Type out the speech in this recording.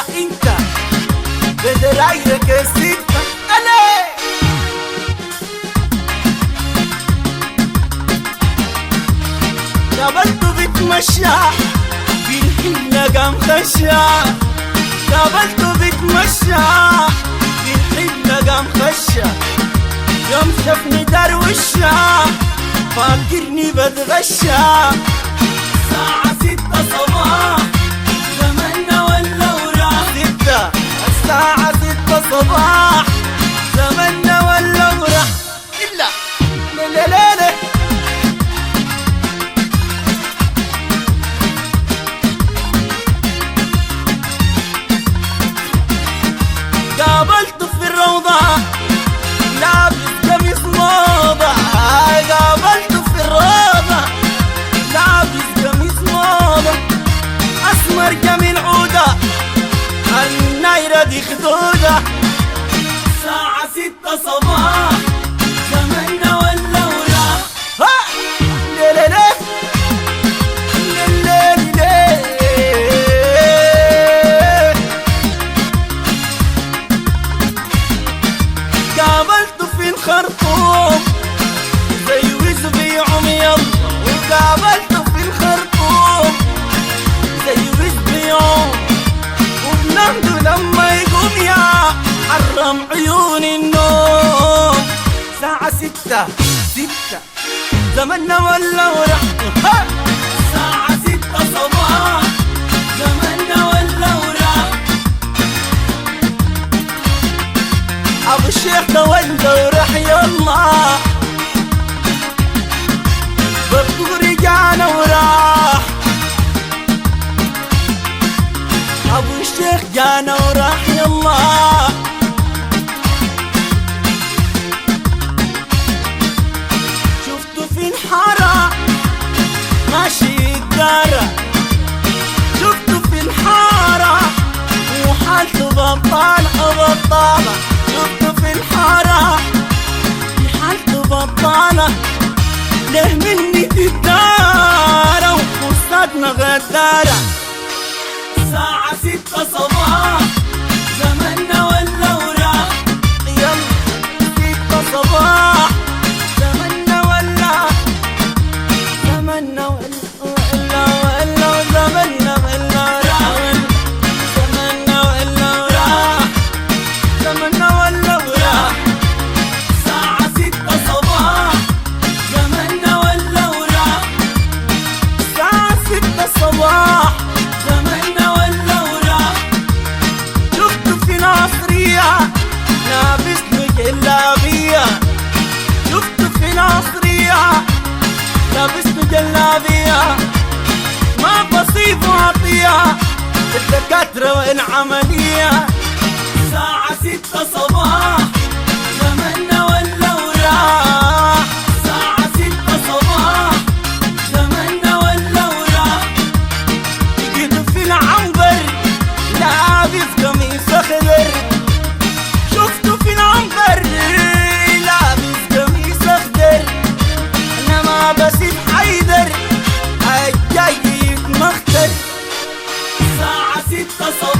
انت بدرايرك يا ستة أنا قابلته بيتمشى في الحنة قام خشى قابلته بيتمشى في الحنة قام خشى يوم شافني دروشة فاكرني بتغشى الساعة 6 صباح زماننا ولا وراح الساعة 6 صباح زماننا ولا وراح إلا لا لا لا قابلته في الروضة لابس قميص موضة قابلته في الروضة لابس قميص موضة أسمر جميل عودة النايرة دي خدودة الساعة 6 صباح زماننا ولا وراح ها ليلي قابلته في الخرطوم زي وزبي عميض وقابلته في الخرطوم زي وزبي عم وبنهده لما يقوم يا حرم عيون النوم الساعة 6 زماننا ولا وراح الساعة 6 صباح زماننا ولا وراح أبو الشيخ تولى وراح يلا بالطوري جانا وراح أبو الشيخ جانا وراح يلا شفته في الحارة ماشي الدارة شفته في الحارة وحالته بطالة شفته في الحارة حالته بطالة ليه مني تدارة وفرصتنا غدارة الساعة 6 صباح زماننا ولا وراح يلا 6 صباح زماننا ولا زماننا ولا زماننا ولا وراح زماننا ولا وراح زماننا ولا وراح الساعة 6 صباح زماننا ولا وراح الساعة 6 صباح زماننا ولا وراح شفته في ناصرية لابس له جلابية شفته في ناصرية لابس له جلابية ما بصيب عطية الدكاترة والعملية الساعة 6 صباح زماننا ولا وراح الساعة 6 صباح زماننا ولا وراح لقيته في العنبر لابس قميص أخضر شفته في العنبر لابس قميص أخضر أنا ما بسيب حيدر الجاي يتمختر الساعة 6 صباح